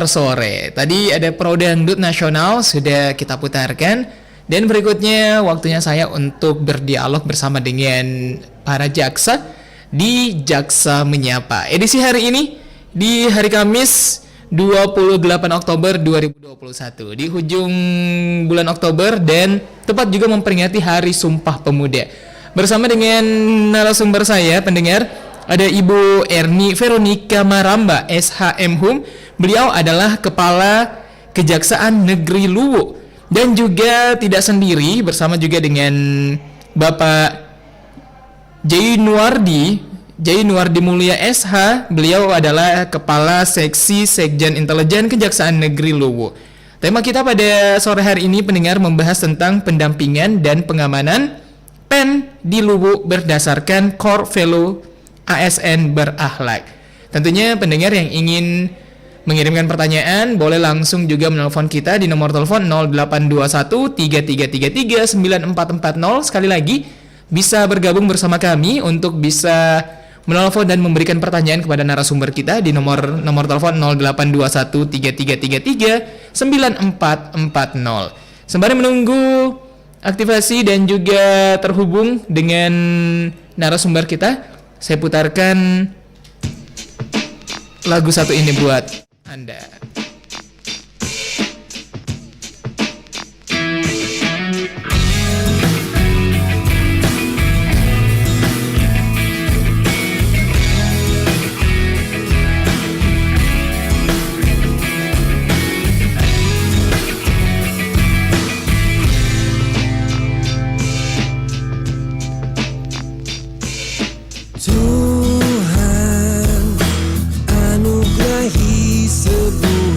Sore. Tadi ada Pro Dangdut Nasional sudah kita putarkan, dan berikutnya waktunya saya untuk berdialog bersama dengan para jaksa di Jaksa Menyapa. Edisi hari ini di hari Kamis 28 Oktober 2021 di ujung bulan Oktober dan tepat juga memperingati Hari Sumpah Pemuda. Bersama dengan narasumber saya pendengar, ada Ibu Erni Veronica Maramba, SHM Hum. Beliau adalah Kepala Kejaksaan Negeri Luwu, dan juga tidak sendiri, bersama juga dengan Bapak Jainuardi Mulia SH. Beliau adalah Kepala Seksi Sekjen Intelijen Kejaksaan Negeri Luwu. Tema kita pada sore hari ini pendengar membahas tentang pendampingan dan pengamanan PEN di Luwu berdasarkan Core Value ASN berakhlak. Tentunya pendengar yang ingin mengirimkan pertanyaan boleh langsung juga menelpon kita di nomor telepon 0821 3333 9440. Sekali lagi bisa bergabung bersama kami untuk bisa menelpon dan memberikan pertanyaan kepada narasumber kita di nomor telepon 0821 3333 9440. Sembari menunggu aktivasi dan juga terhubung dengan narasumber kita, saya putarkan lagu satu ini buat Anda. Tuhan anugerahi sebuah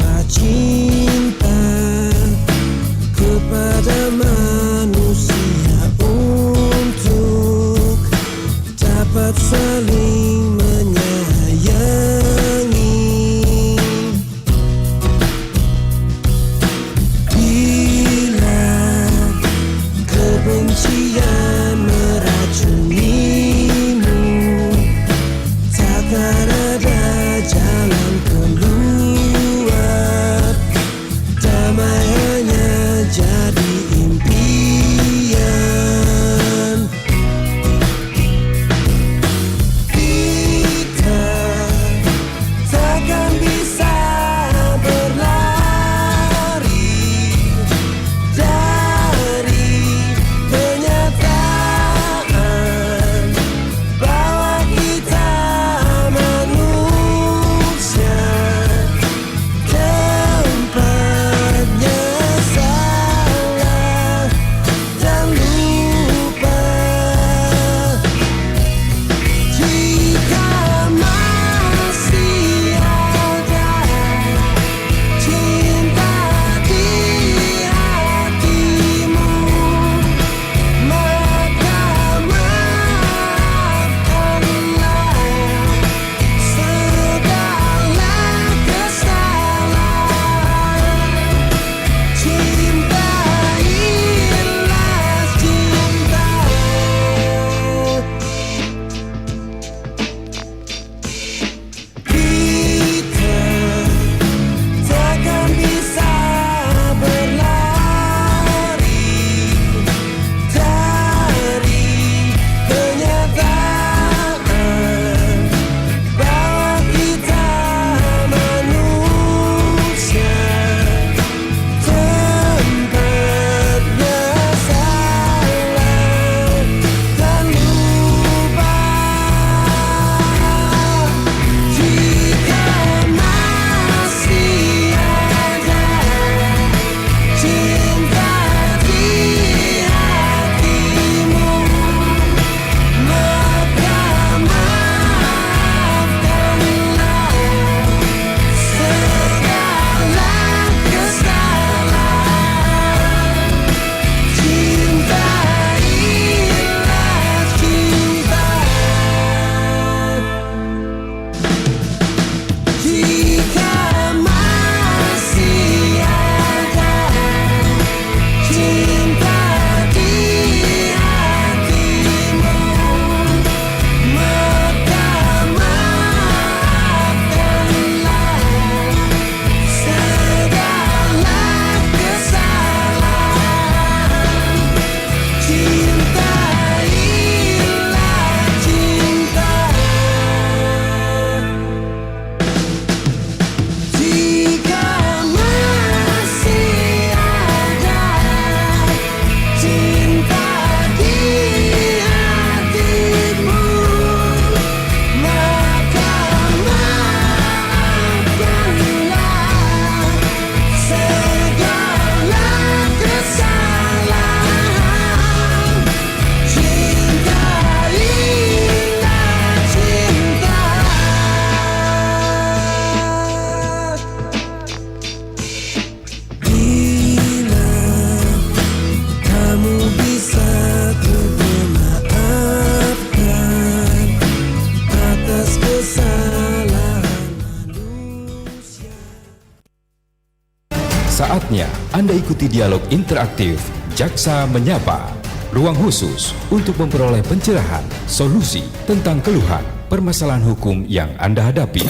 Saatnya Anda ikuti dialog interaktif Jaksa Menyapa. Ruang khusus untuk memperoleh pencerahan, solusi tentang keluhan, permasalahan hukum yang Anda hadapi.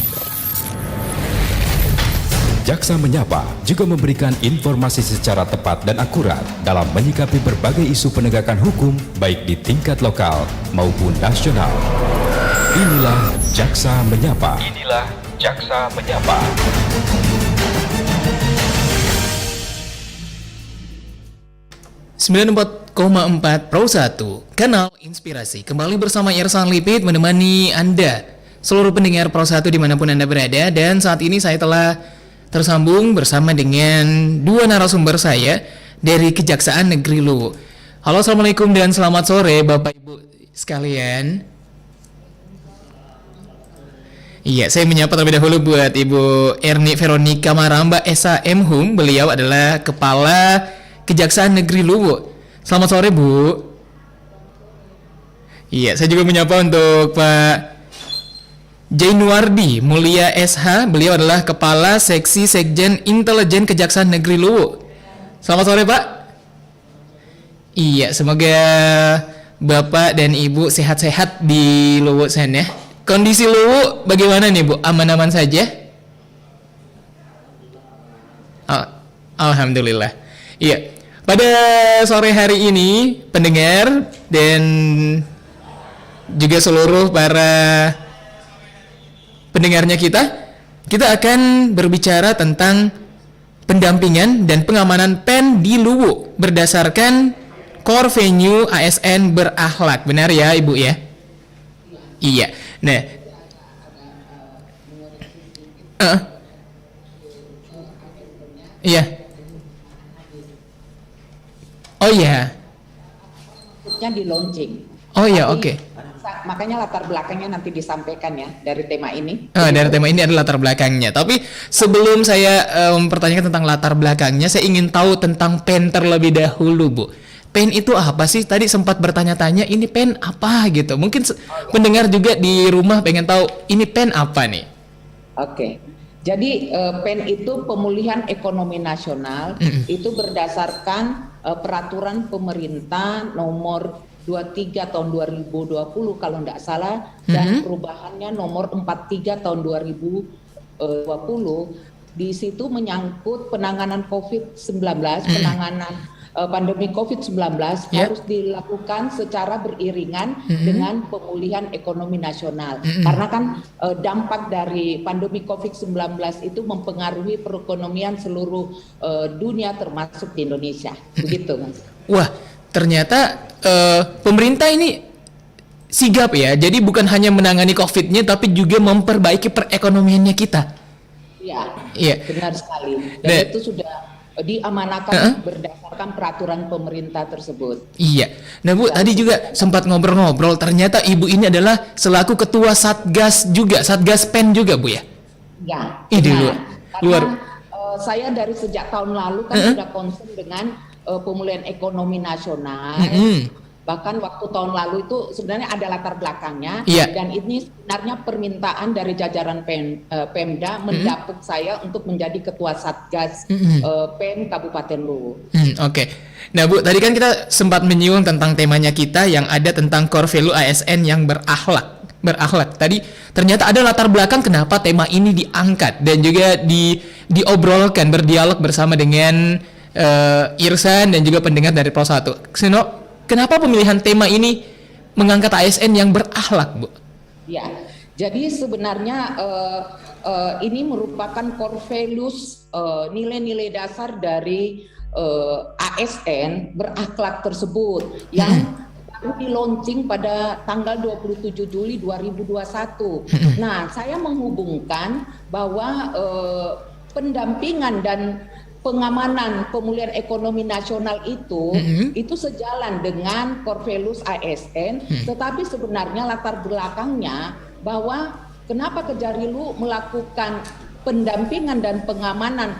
Jaksa Menyapa juga memberikan informasi secara tepat dan akurat dalam menyikapi berbagai isu penegakan hukum baik di tingkat lokal maupun nasional. Inilah Jaksa Menyapa. Inilah Jaksa Menyapa. Sembilan 4,4 Pro 1 Kanal Inspirasi kembali bersama Irsan Lipit menemani Anda seluruh pendengar Pro 1 dimanapun Anda berada. Dan saat ini saya telah tersambung bersama dengan dua narasumber saya dari Kejaksaan Negeri Luwu. Halo, assalamualaikum dan selamat sore Bapak Ibu sekalian. Iya, saya menyapa terlebih dahulu buat Ibu Erni Veronica Maramba SHM Hum. Beliau adalah Kepala Kejaksaan Negeri Luwu. Selamat sore, Bu. Iya, saya juga menyapa untuk Pak Jainuardi Mulia SH. Beliau adalah Kepala Seksi Sekjen Intelijen Kejaksaan Negeri Luwu. Selamat sore, Pak. Iya, semoga Bapak dan Ibu sehat-sehat di Luwu sana. Kondisi Luwu bagaimana nih, Bu? Aman-aman saja? Alhamdulillah. Iya. Pada sore hari ini, pendengar dan juga seluruh para pendengarnya kita akan berbicara tentang pendampingan dan pengamanan PEN di Luwu berdasarkan core venue ASN berakhlak. Benar ya, Ibu ya? Iya. Nah, iya. Oh iya. Di launching. Oh iya, oke. Makanya latar belakangnya nanti disampaikan ya dari tema ini. Dari tema ini adalah latar belakangnya. Tapi sebelum saya mempertanyakan tentang latar belakangnya, saya ingin tahu tentang PEN terlebih dahulu, Bu. PEN itu apa sih? Tadi sempat bertanya-tanya, ini PEN apa gitu. Mungkin pendengar juga di rumah pengen tahu, ini PEN apa nih? Oke. Jadi PEN itu pemulihan ekonomi nasional, itu berdasarkan peraturan pemerintah nomor 23 tahun 2020 kalau tidak salah, dan perubahannya nomor 43 tahun 2020. Di situ menyangkut penanganan COVID-19, penanganan pandemi COVID-19 harus dilakukan secara beriringan dengan pemulihan ekonomi nasional. Karena kan dampak dari pandemi COVID-19 itu mempengaruhi perekonomian seluruh dunia termasuk di Indonesia. Begitu, Mas. Wah, ternyata pemerintah ini sigap ya. Jadi bukan hanya menangani COVID-nya tapi juga memperbaiki perekonomiannya kita. Iya, benar sekali. Dan itu sudah diamanahkan berdasarkan peraturan pemerintah tersebut. Iya. Nah, Bu, tadi juga sempat ngobrol-ngobrol, ternyata Ibu ini adalah selaku ketua Satgas juga, Satgas PEN juga, Bu ya? Ya. Luar. Karena saya dari sejak tahun lalu kan sudah concern dengan pemulihan ekonomi nasional. Bahkan waktu tahun lalu itu sebenarnya ada latar belakangnya, dan ini sebenarnya permintaan dari jajaran Pemda mendapuk saya untuk menjadi ketua Satgas PEN Kabupaten Luwu. Oke. Nah, Bu, tadi kan kita sempat menyinggung tentang temanya kita yang ada tentang core value ASN yang berakhlak. Tadi ternyata ada latar belakang kenapa tema ini diangkat dan juga diobrolkan, berdialog bersama dengan Irsan dan juga pendengar dari Pro 1. Kenapa pemilihan tema ini mengangkat ASN yang berakhlak, Bu? Ya, jadi sebenarnya ini merupakan core values, nilai-nilai dasar dari ASN berakhlak tersebut yang baru di-launching pada tanggal 27 Juli 2021. Nah, saya menghubungkan bahwa pendampingan dan pengamanan pemulihan ekonomi nasional itu sejalan dengan core values ASN, tetapi sebenarnya latar belakangnya bahwa kenapa Kejarilu melakukan pendampingan dan pengamanan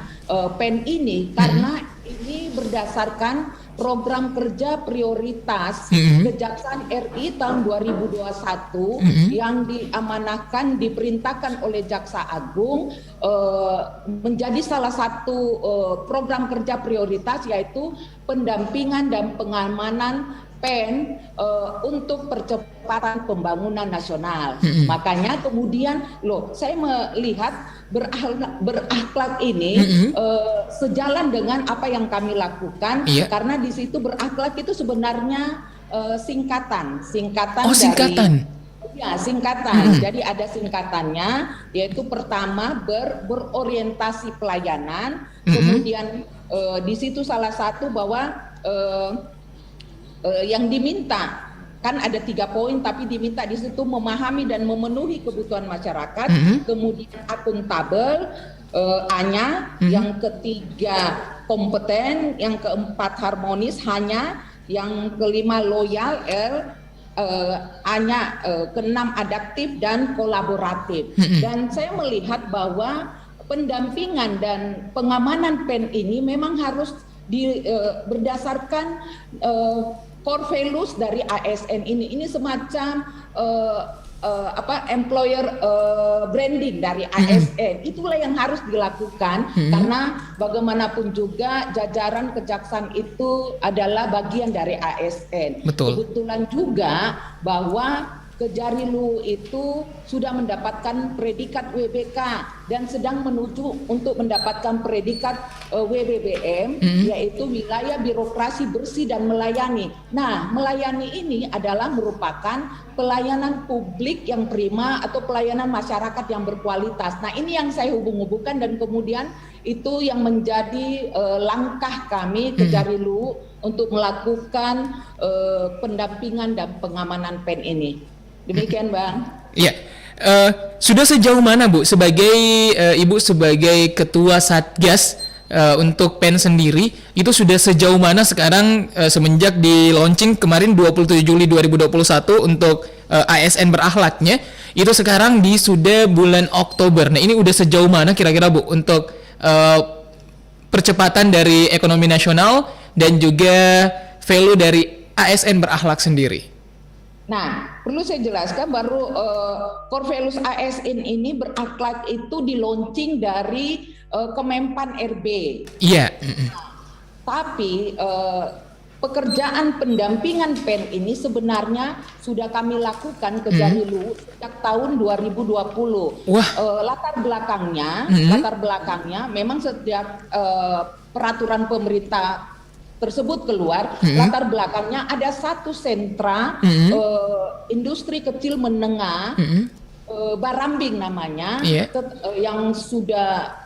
PEN ini, karena ini berdasarkan program kerja prioritas Kejaksaan RI tahun 2021 yang diamanahkan, diperintahkan oleh Jaksa Agung menjadi salah satu program kerja prioritas, yaitu pendampingan dan pengamanan PEN untuk percepatan pembangunan nasional. Makanya kemudian saya melihat berakhlak ini sejalan dengan apa yang kami lakukan, karena di situ berakhlak itu sebenarnya singkatan Oh, singkatan. Ya, singkatan. Jadi ada singkatannya, yaitu pertama berorientasi pelayanan, kemudian di situ salah satu bahwa yang diminta kan ada 3 poin, tapi diminta di situ memahami dan memenuhi kebutuhan masyarakat, kemudian akuntabel, A-nya, yang ketiga kompeten, yang keempat harmonis, hanya, yang kelima loyal, L, A-nya, keenam adaptif dan kolaboratif. Dan saya melihat bahwa pendampingan dan pengamanan PEN ini memang harus berdasarkan core values dari ASN ini. Ini semacam employer branding dari ASN. Itulah yang harus dilakukan, karena bagaimanapun juga jajaran kejaksaan itu adalah bagian dari ASN. Betul. Kebetulan juga bahwa Kejarilu itu sudah mendapatkan predikat WBK dan sedang menuju untuk mendapatkan predikat WBBM, yaitu wilayah birokrasi bersih dan melayani. Nah, melayani ini adalah merupakan pelayanan publik yang prima atau pelayanan masyarakat yang berkualitas. Nah, ini yang saya hubung-hubungkan, dan kemudian itu yang menjadi langkah kami Kejarilu untuk melakukan pendampingan dan pengamanan PEN ini. Demikian, Bang. Iya. Sudah sejauh mana, Bu, sebagai Ibu sebagai ketua Satgas untuk PEN sendiri, itu sudah sejauh mana sekarang semenjak di launching kemarin 27 Juli 2021 untuk ASN berakhlaknya, itu sekarang sudah bulan Oktober. Nah, ini udah sejauh mana kira-kira, Bu, untuk percepatan dari ekonomi nasional dan juga value dari ASN berakhlak sendiri? Nah, perlu saya jelaskan, baru core values ASN ini berakhlak itu di launching dari Kemenpan RB. Iya. Tapi pekerjaan pendampingan PEN ini sebenarnya sudah kami lakukan Kejarilu sejak tahun 2020. Wah. Latar belakangnya memang setiap peraturan pemerintah tersebut keluar, latar belakangnya ada satu sentra industri kecil menengah, Barambing namanya, yang sudah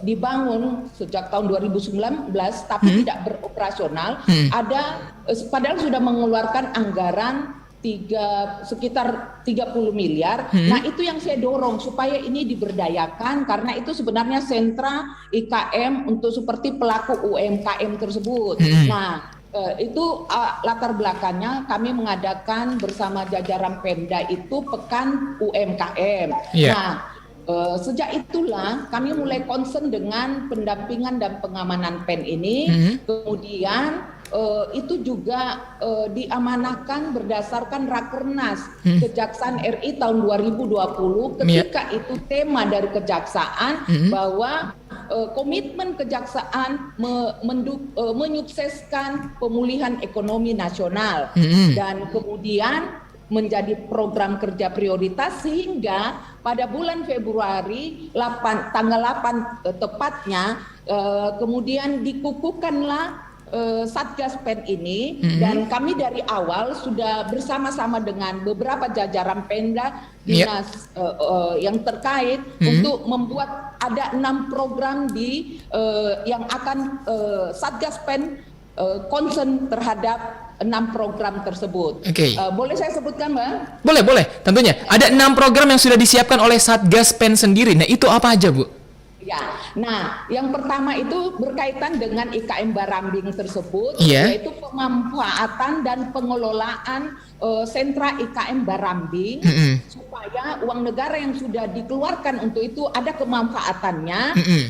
dibangun sejak tahun 2019 tapi tidak beroperasional. Padahal sudah mengeluarkan anggaran sekitar 30 miliar. Nah, itu yang saya dorong supaya ini diberdayakan, karena itu sebenarnya sentra IKM untuk seperti pelaku UMKM tersebut. Nah, itu latar belakangnya kami mengadakan bersama jajaran Pemda itu Pekan UMKM. Nah, sejak itulah kami mulai concern dengan pendampingan dan pengamanan PEN ini. Kemudian itu juga diamanahkan berdasarkan Rakernas Kejaksaan RI tahun 2020, ketika itu tema dari kejaksaan bahwa komitmen kejaksaan menyukseskan pemulihan ekonomi nasional, dan kemudian menjadi program kerja prioritas, sehingga pada bulan Februari tanggal 8 tepatnya kemudian dikukuhkanlah Satgas PEN ini. Dan kami dari awal sudah bersama-sama dengan beberapa jajaran Pemda, dinas yang terkait untuk membuat ada 6 program yang akan Satgas PEN concern terhadap 6 program tersebut. Boleh saya sebutkan, Mbak? Boleh, tentunya. Ada 6 program yang sudah disiapkan oleh Satgas PEN sendiri. Nah, itu apa aja, Bu? Ya, nah yang pertama itu berkaitan dengan IKM Barambing tersebut, Iya. yaitu pemanfaatan dan pengelolaan sentra IKM Barambing Mm-mm. supaya uang negara yang sudah dikeluarkan untuk itu ada kemanfaatannya. Mm-mm.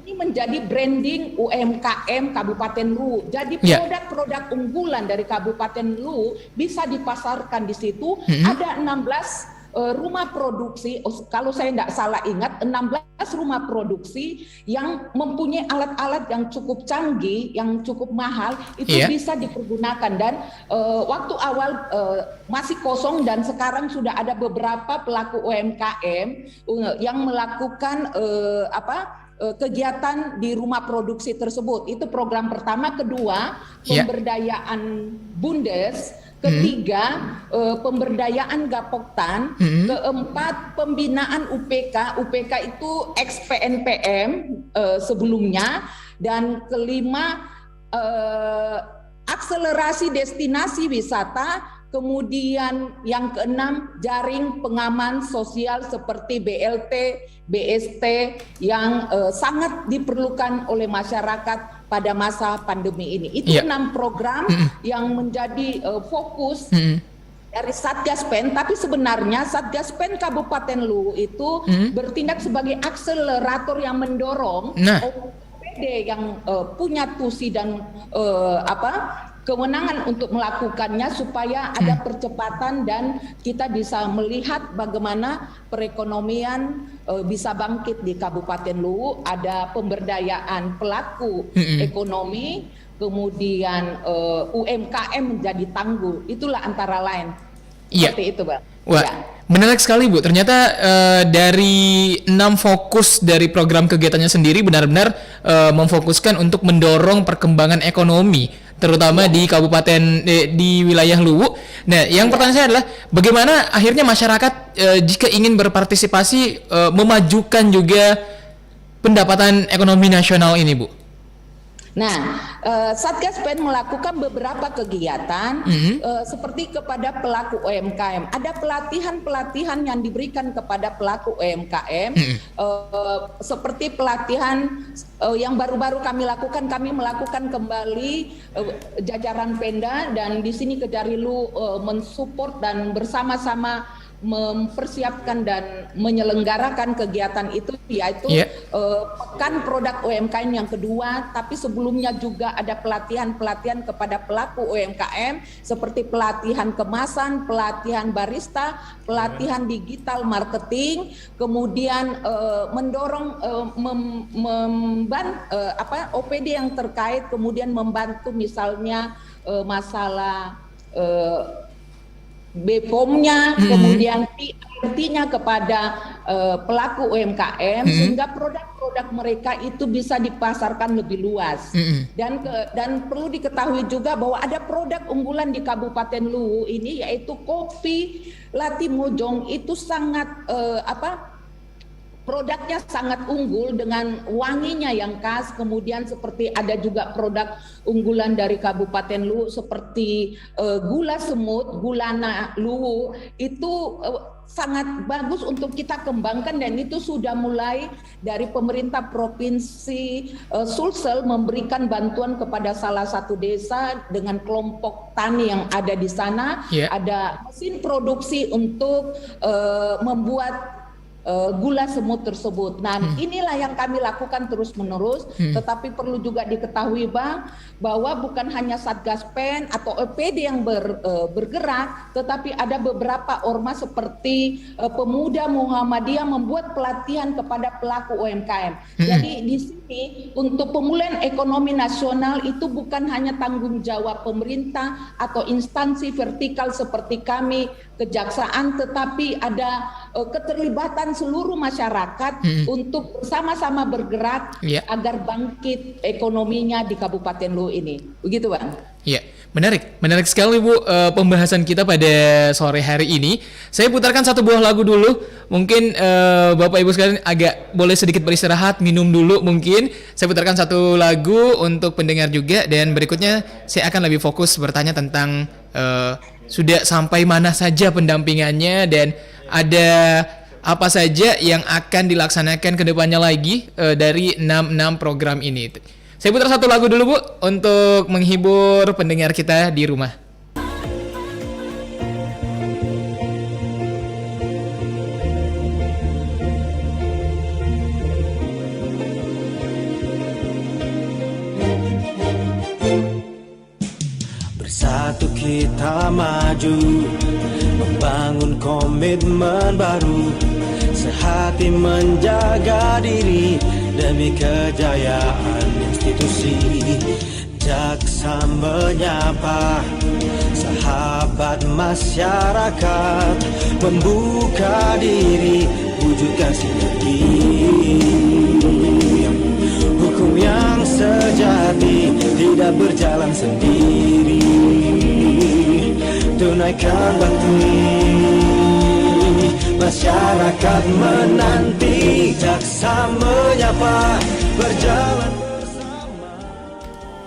Ini menjadi branding UMKM Kabupaten Luwu. Jadi Ya. produk-produk unggulan dari Kabupaten Luwu bisa dipasarkan di situ. Mm-mm. Ada 16 rumah produksi, kalau saya tidak salah ingat, 16 rumah produksi yang mempunyai alat-alat yang cukup canggih, yang cukup mahal, itu Iya. bisa dipergunakan. Dan waktu awal masih kosong dan sekarang sudah ada beberapa pelaku UMKM yang melakukan kegiatan di rumah produksi tersebut. Itu program pertama. Kedua, Iya. pemberdayaan Bundes. Ketiga, pemberdayaan Gapoktan. Keempat, pembinaan UPK. UPK itu ex-PNPM sebelumnya. Dan kelima, akselerasi destinasi wisata. Kemudian yang keenam, jaring pengaman sosial seperti BLT, BST yang sangat diperlukan oleh masyarakat pada masa pandemi ini. Itu 6 program yang menjadi fokus dari Satgas Pen, tapi sebenarnya Satgas Pen Kabupaten Luwu itu bertindak sebagai akselerator yang mendorong OPD yang punya tusi dan kewenangan untuk melakukannya supaya ada percepatan dan kita bisa melihat bagaimana perekonomian bisa bangkit di Kabupaten Luwu. Ada pemberdayaan pelaku ekonomi, kemudian UMKM menjadi tangguh. Itulah antara lain. Iya. Seperti itu, Bang. Wah, Ya. menarik sekali Bu. Ternyata dari 6 fokus dari program kegiatannya sendiri benar-benar memfokuskan untuk mendorong perkembangan ekonomi, terutama di kabupaten di wilayah Luwu. Nah, yang pertanyaan saya adalah bagaimana akhirnya masyarakat jika ingin berpartisipasi memajukan juga pendapatan ekonomi nasional ini, Bu? Nah, Satgas Pen melakukan beberapa kegiatan seperti kepada pelaku UMKM. Ada pelatihan-pelatihan yang diberikan kepada pelaku UMKM, seperti pelatihan yang baru-baru kami lakukan. Kami melakukan kembali jajaran Pemda dan di sini Kejarilu mensupport dan bersama-sama mempersiapkan dan menyelenggarakan kegiatan itu, yaitu pekan produk UMKM yang kedua. Tapi sebelumnya juga ada pelatihan-pelatihan kepada pelaku UMKM seperti pelatihan kemasan, pelatihan barista, pelatihan digital marketing, kemudian mendorong OPD yang terkait, kemudian membantu misalnya masalah BPOM-nya, kemudian PRT-nya kepada pelaku UMKM sehingga produk-produk mereka itu bisa dipasarkan lebih luas. Dan perlu diketahui juga bahwa ada produk unggulan di Kabupaten Luwu ini, yaitu kopi Latimojong. Itu sangat produknya sangat unggul dengan wanginya yang khas. Kemudian seperti ada juga produk unggulan dari Kabupaten Luwu seperti gula semut, gulana Luwu. Itu sangat bagus untuk kita kembangkan dan itu sudah mulai dari pemerintah provinsi Sulsel memberikan bantuan kepada salah satu desa dengan kelompok tani yang ada di sana. Ada mesin produksi untuk membuat gula semut tersebut. Nah, inilah yang kami lakukan terus-menerus. Tetapi perlu juga diketahui, Bang, bahwa bukan hanya Satgas Pen atau EPD yang bergerak, tetapi ada beberapa ormas seperti Pemuda Muhammadiyah membuat pelatihan kepada pelaku UMKM. Jadi di sini untuk pemulihan ekonomi nasional itu bukan hanya tanggung jawab pemerintah atau instansi vertikal seperti kami, kejaksaan, tetapi ada keterlibatan seluruh masyarakat untuk bersama-sama bergerak agar bangkit ekonominya di Kabupaten Luwu ini. Begitu, Bang. Iya, menarik sekali Bu pembahasan kita pada sore hari ini. Saya putarkan satu buah lagu dulu. Mungkin Bapak Ibu sekalian agak boleh sedikit beristirahat, minum dulu mungkin. Saya putarkan satu lagu untuk pendengar juga dan berikutnya saya akan lebih fokus bertanya tentang sudah sampai mana saja pendampingannya dan ada apa saja yang akan dilaksanakan ke depannya lagi dari 6 program ini. Saya putar satu lagu dulu Bu untuk menghibur pendengar kita di rumah. Bersatu kita maju, membangun komitmen baru, sehati menjaga diri demi kejayaan institusi. Jaksa menyapa sahabat masyarakat, membuka diri, wujudkan sinergi. Hukum yang sejati tidak berjalan sendiri, tunaikan bakti, masyarakat menanti. Jaksa menyapa, berjalan bersama.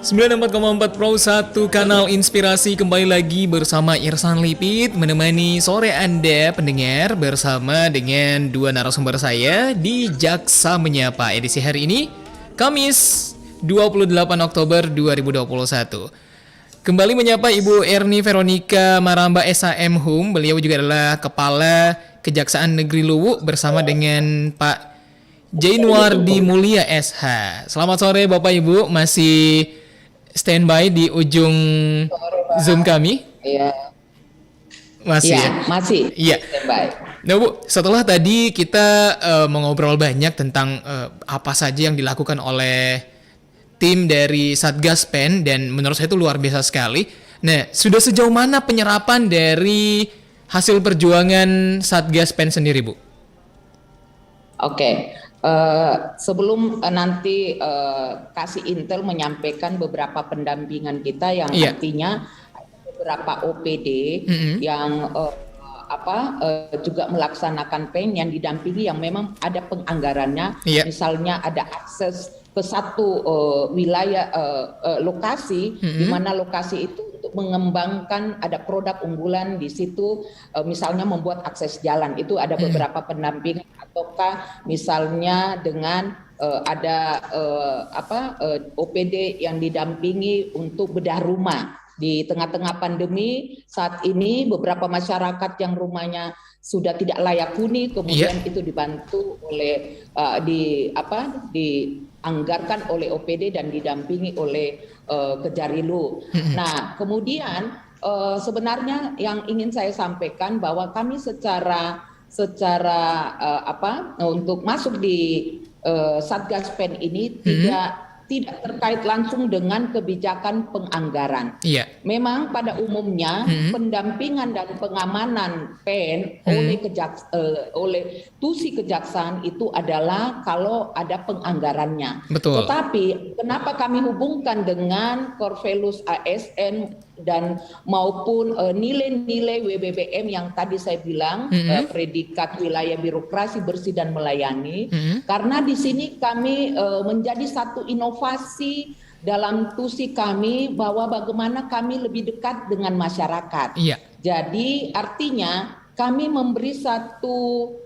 94,4 Pro 1 Kanal Inspirasi kembali lagi bersama Irsan Lipit menemani sore Anda pendengar bersama dengan dua narasumber saya di Jaksa Menyapa edisi hari ini Kamis 28 Oktober 2021. Kembali menyapa Ibu Erni Veronica Maramba SHM Hum. Beliau juga adalah Kepala Kejaksaan Negeri Luwu bersama dengan Pak Jainuardi Mulia SH. Selamat sore Bapak Ibu, masih standby di ujung Zoom kami? Iya. Masih ya? Masih. Iya. Standby. Nah Bu, setelah tadi kita mengobrol banyak tentang apa saja yang dilakukan oleh tim dari Satgas PEN dan menurut saya itu luar biasa sekali. Nah, sudah sejauh mana penyerapan dari hasil perjuangan Satgas PEN sendiri Bu? Oke. Sebelum nanti kasih intel menyampaikan beberapa pendampingan kita yang artinya ada beberapa OPD yang juga melaksanakan PEN yang didampingi yang memang ada penganggarannya, misalnya ada akses ke satu wilayah lokasi di mana lokasi itu untuk mengembangkan ada produk unggulan di situ, misalnya membuat akses jalan itu ada beberapa pendampingan, ataukah misalnya dengan ada OPD yang didampingi untuk bedah rumah. Di tengah-tengah pandemi saat ini beberapa masyarakat yang rumahnya sudah tidak layak huni kemudian itu dibantu oleh dianggarkan oleh OPD dan didampingi oleh Kejarilu. Nah, kemudian sebenarnya yang ingin saya sampaikan bahwa kami secara untuk masuk di Satgas PEN ini tidak terkait langsung dengan kebijakan penganggaran. Memang pada umumnya pendampingan dan pengamanan PEN oleh tusi kejaksaan itu adalah kalau ada penganggarannya. Betul. Tetapi kenapa kami hubungkan dengan Corvelus ASN dan maupun nilai-nilai WBBM yang tadi saya bilang predikat wilayah birokrasi bersih dan melayani, karena di sini kami menjadi satu inovasi dalam tusi kami bahwa bagaimana kami lebih dekat dengan masyarakat. Jadi artinya kami memberi satu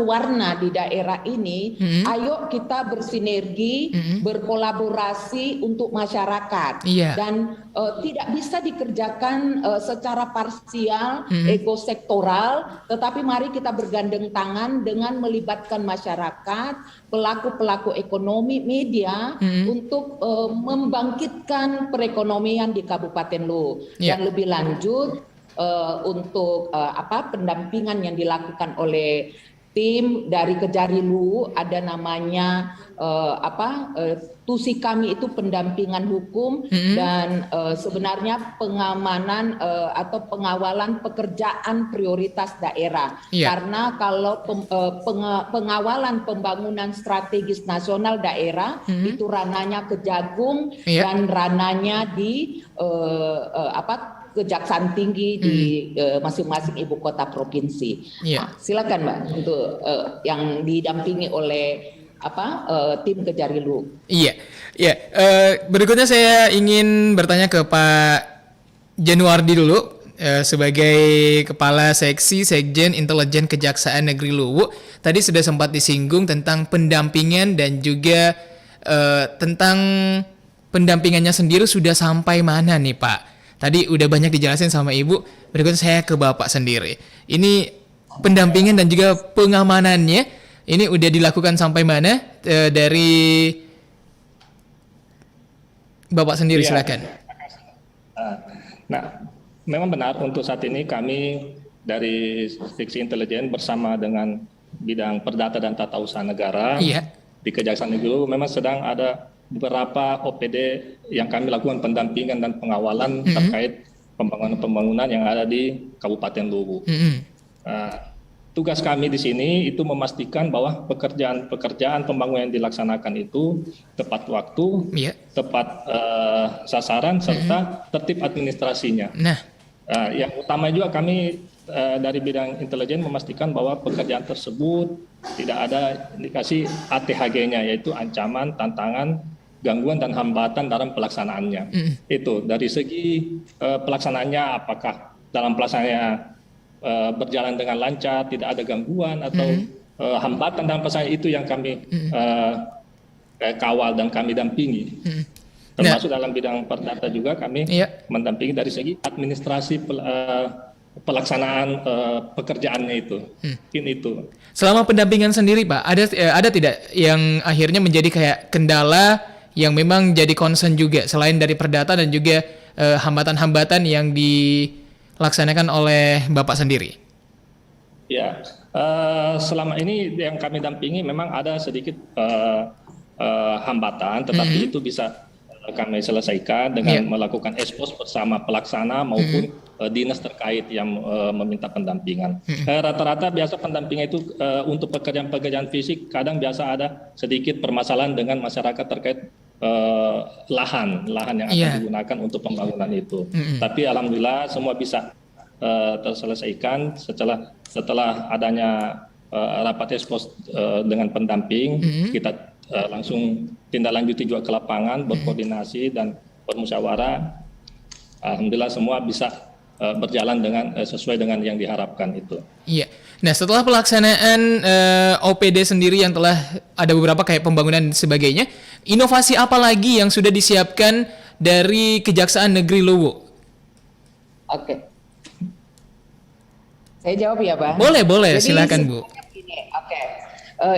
warna di daerah ini, ayo kita bersinergi, berkolaborasi untuk masyarakat, dan tidak bisa dikerjakan secara parsial, ekosektoral, tetapi mari kita bergandeng tangan dengan melibatkan masyarakat, pelaku-pelaku ekonomi, media, untuk membangkitkan perekonomian di Kabupaten Luwu. Dan lebih lanjut, untuk pendampingan yang dilakukan oleh tim dari Kejarilu, ada namanya tusi kami itu pendampingan hukum dan sebenarnya pengamanan atau pengawalan pekerjaan prioritas daerah. Karena kalau pengawalan pembangunan strategis nasional daerah itu rananya Kejagung dan rananya di Kejaksaan Tinggi di masing-masing ibu kota provinsi. Nah, silakan Mbak untuk yang didampingi oleh tim Kejarilu. Berikutnya saya ingin bertanya ke Pak Jainuardi dulu. sebagai Kepala Seksi Sekjen Intelijen Kejaksaan Negeri Luwu, tadi sudah sempat disinggung tentang pendampingan dan juga tentang pendampingannya sendiri sudah sampai mana nih Pak? Tadi udah banyak dijelasin sama Ibu, berikutnya saya ke Bapak sendiri. Ini pendampingan dan juga pengamanannya, ini udah dilakukan sampai mana dari Bapak sendiri, Iya. silakan. Nah, memang benar untuk saat ini kami dari Seksi Intelijen bersama dengan bidang Perdata dan Tata Usaha Negara Iya. di Kejaksaan Negeri Luwu memang sedang ada beberapa OPD yang kami lakukan pendampingan dan pengawalan terkait pembangunan-pembangunan yang ada di Kabupaten Luwu. Tugas kami di sini itu memastikan bahwa pekerjaan pembangunan yang dilaksanakan itu tepat waktu, Iya. tepat sasaran, serta tertib administrasinya. Nah, Yang utama juga kami dari bidang intelijen memastikan bahwa pekerjaan tersebut tidak ada indikasi ATHG-nya, yaitu ancaman, tantangan, gangguan dan hambatan dalam pelaksanaannya. Itu dari segi pelaksanaannya, apakah dalam pelaksanaannya berjalan dengan lancar, tidak ada gangguan atau hambatan dalam pelaksanaan, itu yang kami kawal dan kami dampingi. Termasuk dalam bidang perdata juga kami mendampingi dari segi administrasi pelaksanaan pekerjaannya itu. Mungkin itu. selama pendampingan sendiri Pak, ada tidak yang akhirnya menjadi kayak kendala yang memang jadi concern juga selain dari perdata dan juga hambatan-hambatan yang dilaksanakan oleh Bapak sendiri? Ya, selama ini yang kami dampingi memang ada sedikit hambatan, tetapi itu bisa kami selesaikan dengan melakukan expose bersama pelaksana maupun dinas terkait yang meminta pendampingan. Rata-rata biasa pendampingan itu untuk pekerjaan-pekerjaan fisik kadang biasa ada sedikit permasalahan dengan masyarakat terkait lahan yang akan digunakan untuk pembangunan itu. Tapi alhamdulillah semua bisa terselesaikan setelah adanya rapat expose dengan pendamping. Kita langsung tindak lanjuti juga ke lapangan, berkoordinasi dan bermusyawarah. Alhamdulillah semua bisa berjalan dengan sesuai dengan yang diharapkan itu. Iya. Nah, setelah pelaksanaan OPD sendiri yang telah ada beberapa kayak pembangunan dan sebagainya, inovasi apa lagi yang sudah disiapkan dari Kejaksaan Negeri Luwu? Oke. Saya jawab ya, Pak? Boleh, Jadi, silakan Bu. Gini, oke.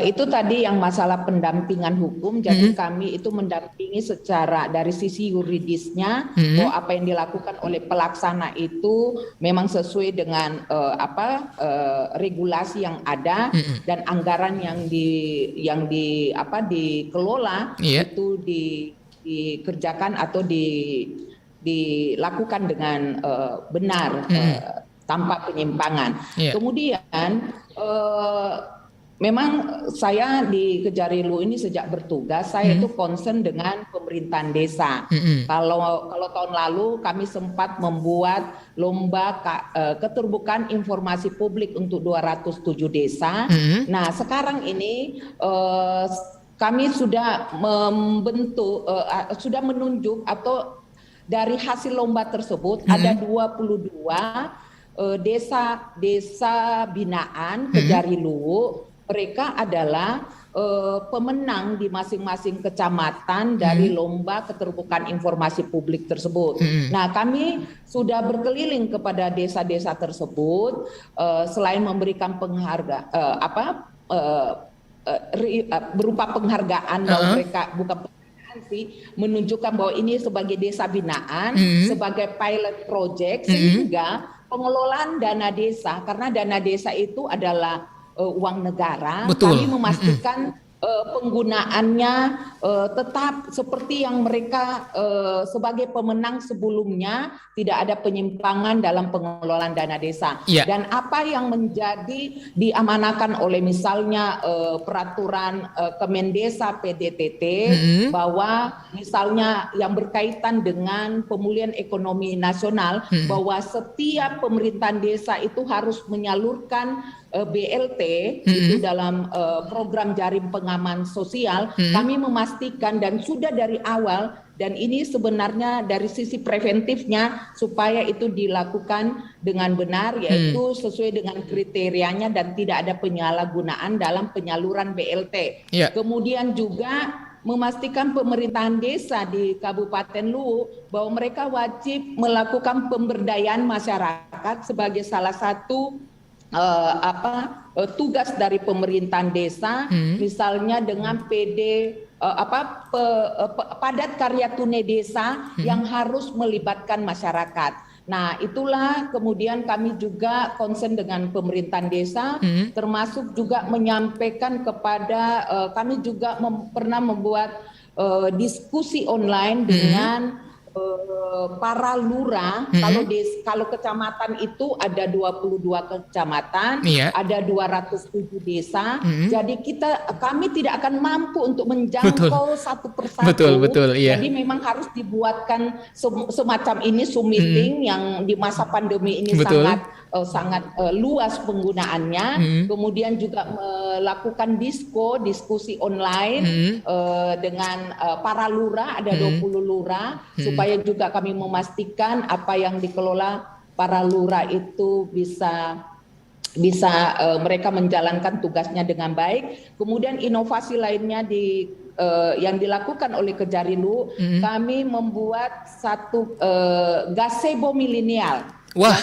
Itu tadi yang masalah pendampingan hukum. Jadi kami itu mendampingi secara dari sisi yuridisnya bahwa apa yang dilakukan oleh pelaksana itu memang sesuai dengan regulasi yang ada dan anggaran yang dikelola itu dikerjakan atau dilakukan dengan benar tanpa penyimpangan. Kemudian memang saya di Kejari Luwu ini sejak bertugas saya itu concern dengan pemerintahan desa. Kalau tahun lalu kami sempat membuat lomba keterbukaan informasi publik untuk 207 desa. Nah, sekarang ini kami sudah sudah menunjuk atau dari hasil lomba tersebut ada 22 desa binaan Kejari Luwu. Mereka adalah pemenang di masing-masing kecamatan dari lomba keterbukaan informasi publik tersebut. Nah, kami sudah berkeliling kepada desa-desa tersebut, selain memberikan berupa penghargaan bahwa mereka bukan penghargaan sih, menunjukkan bahwa ini sebagai desa binaan, sebagai pilot project, sehingga pengelolaan dana desa, karena dana desa itu adalah uang negara. Betul. Kami memastikan penggunaannya tetap seperti yang mereka sebagai pemenang sebelumnya, tidak ada penyimpangan dalam pengelolaan dana desa. Dan apa yang menjadi diamanahkan oleh misalnya peraturan Kemendesa PDTT bahwa misalnya yang berkaitan dengan pemulihan ekonomi nasional, bahwa setiap pemerintahan desa itu harus menyalurkan BLT itu dalam program jaring pengaman sosial, kami memastikan dan sudah dari awal, dan ini sebenarnya dari sisi preventifnya supaya itu dilakukan dengan benar, yaitu sesuai dengan kriterianya dan tidak ada penyalahgunaan dalam penyaluran BLT. Kemudian juga memastikan pemerintahan desa di Kabupaten Luwu bahwa mereka wajib melakukan pemberdayaan masyarakat sebagai salah satu tugas dari pemerintahan desa, misalnya dengan padat karya tunai desa yang harus melibatkan masyarakat. Nah, itulah kemudian kami juga concern dengan pemerintahan desa, termasuk juga menyampaikan kepada kami juga pernah membuat diskusi online dengan para lurah. Kalau kecamatan itu ada 22 kecamatan, ada 207 desa. Jadi kami tidak akan mampu untuk menjangkau satu persatu. Betul, iya. Jadi memang harus dibuatkan semacam ini Zoom meeting yang di masa pandemi ini sangat luas penggunaannya. Kemudian juga melakukan diskusi online dengan para lurah, ada 20 lurah, supaya juga kami memastikan apa yang dikelola para lurah itu bisa mereka menjalankan tugasnya dengan baik. Kemudian inovasi lainnya yang dilakukan oleh Kejarilu, kami membuat satu gazebo milenial. Wah,